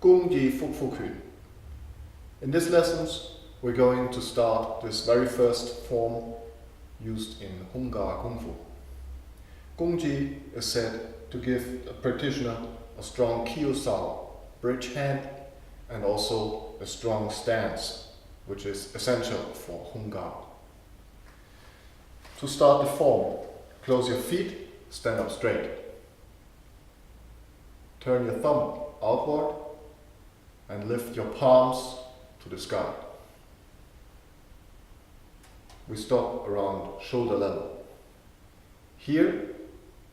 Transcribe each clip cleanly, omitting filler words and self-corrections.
Gung Fook Kuen. In these lessons, we're going to start this very first form used in Hung-Gar Kung Fu. Gung is said to give a practitioner a strong Kyo-Sao, bridge hand, and also a strong stance, which is essential for Hung-Gar. To start the form, close your feet, stand up straight. Turn your thumb outward and lift your palms to the sky. We stop around shoulder level. Here,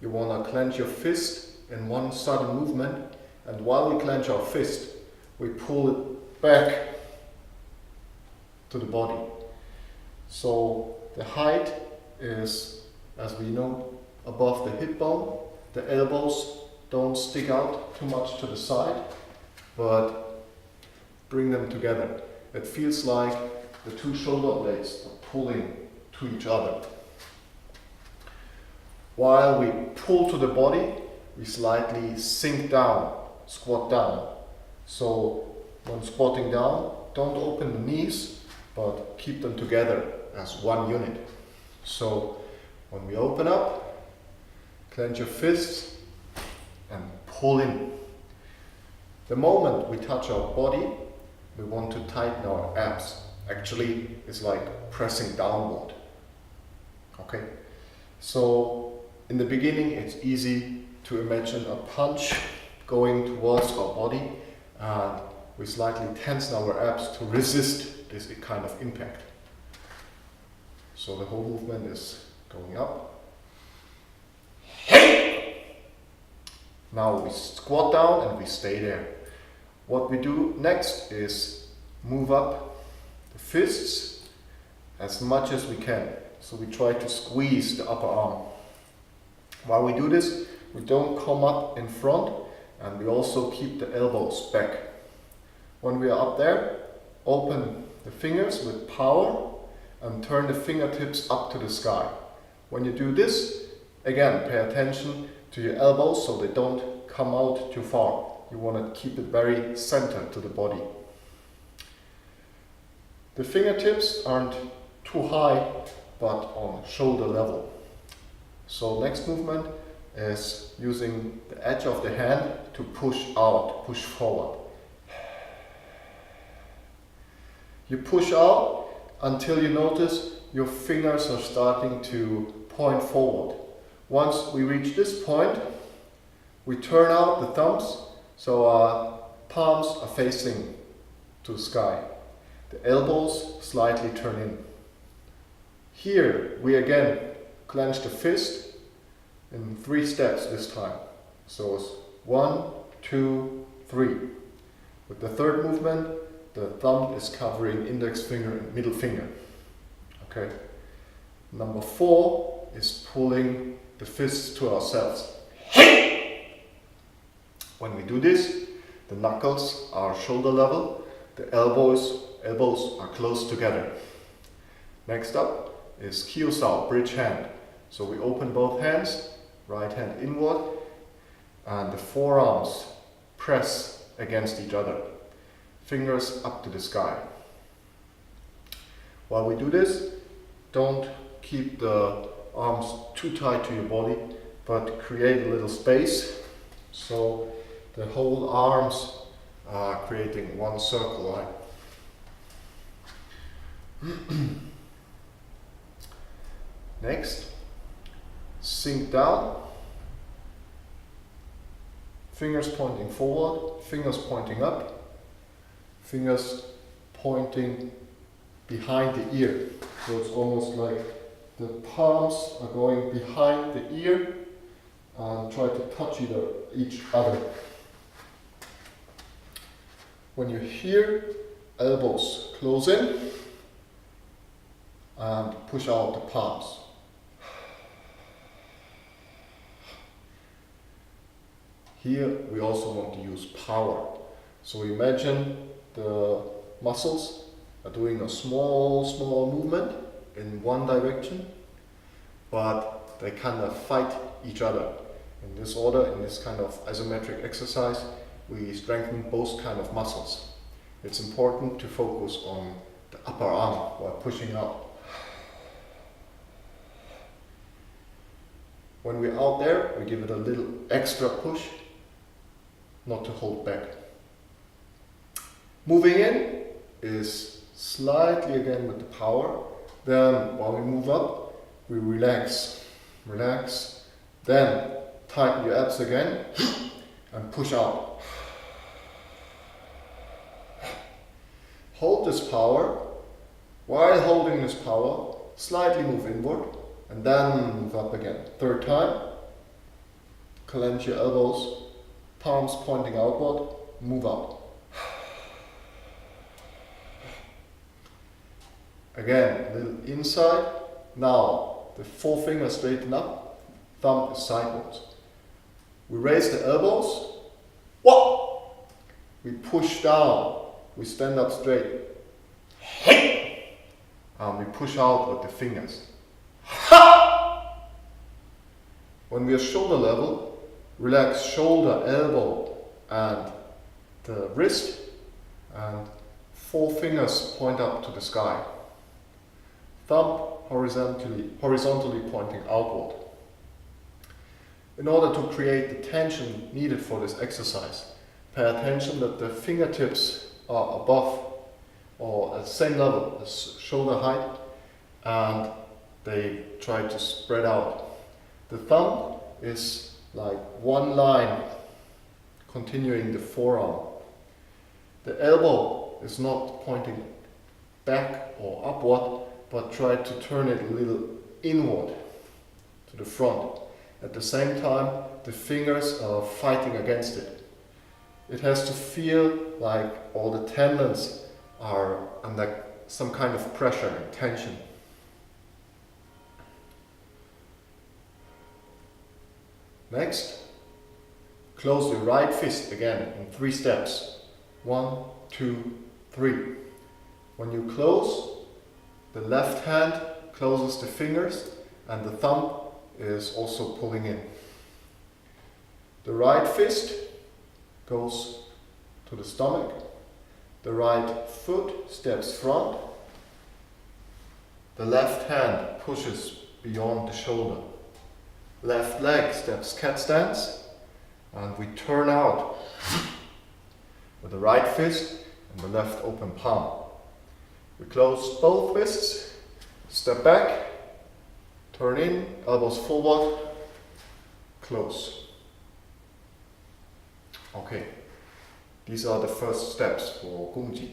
you want to clench your fist in one sudden movement, and while we clench our fist, we pull it back to the body. So the height is, as we know, above the hip bone. The elbows don't stick out too much to the side, but bring them together. It feels like the two shoulder blades are pulling to each other. While we pull to the body, we slightly sink down, squat down. So when squatting down, don't open the knees, but keep them together as one unit. So when we open up, clench your fists and pull in. The moment we touch our body, we want to tighten our abs. Actually, it's like pressing downward. Okay? So in the beginning, it's easy to imagine a punch going towards our body, and we slightly tense our abs to resist this kind of impact. So the whole movement is going up. Now we squat down and we stay there. What we do next is move up the fists as much as we can. So we try to squeeze the upper arm. While we do this, we don't come up in front, and we also keep the elbows back. When we are up there, open the fingers with power and turn the fingertips up to the sky. When you do this, again, pay attention to your elbows so they don't come out too far. You want to keep it very centered to the body. The fingertips aren't too high, but on shoulder level. So next movement is using the edge of the hand to push out, push forward. You push out until you notice your fingers are starting to point forward. Once we reach this point, we turn out the thumbs so our palms are facing to the sky. The elbows slightly turn in. Here we again clench the fist in 3 steps this time. So it's 1, 2, 3. With the third movement, the thumb is covering index finger and middle finger. Okay. Number 4 is pulling the fists to ourselves. When we do this, the knuckles are shoulder level, the elbows are close together. Next up is Kyo-Sao, bridge hand. So we open both hands, right hand inward, and the forearms press against each other. Fingers up to the sky. While we do this, don't keep the arms too tight to your body, but create a little space so the whole arms are creating one circle line. Next, sink down, fingers pointing forward, fingers pointing up, fingers pointing behind the ear. So it's almost like the palms are going behind the ear and try to touch each other. When you're here, elbows close in and push out the palms. Here we also want to use power. So imagine the muscles are doing a small movement in one direction, but they kind of fight each other. In this order, in this kind of isometric exercise, we strengthen both kind of muscles. It's important to focus on the upper arm while pushing out. When we're out there, we give it a little extra push, not to hold back. Moving in is slightly again with the power. Then while we move up, we relax, relax. Then tighten your abs again and push out. Hold this power. While holding this power, slightly move inward and then move up again. Third time, clench your elbows, palms pointing outward, move up. Again, a little inside. Now, the forefinger straighten up, thumb is sideways. We raise the elbows, whoa! We push down, we stand up straight. And we push out with the fingers. When we are shoulder level, relax shoulder, elbow, and the wrist, and 4 fingers point up to the sky. Thumb horizontally pointing outward. In order to create the tension needed for this exercise, pay attention that the fingertips are above or at the same level as shoulder height, and they try to spread out. The thumb is like one line continuing the forearm. The elbow is not pointing back or upward, but try to turn it a little inward to the front. At the same time, the fingers are fighting against it. It has to feel like all the tendons are under some kind of pressure and tension. Next, close your right fist again in 3 steps. 1, 2, 3. When you close, the left hand closes the fingers and the thumb is also pulling in. The right fist goes to the stomach. The right foot steps front. The left hand pushes beyond the shoulder. Left leg steps cat stance, and we turn out with the right fist and the left open palm. We close both fists, step back, turn in, elbows forward, close. Okay, these are the first steps for Gung.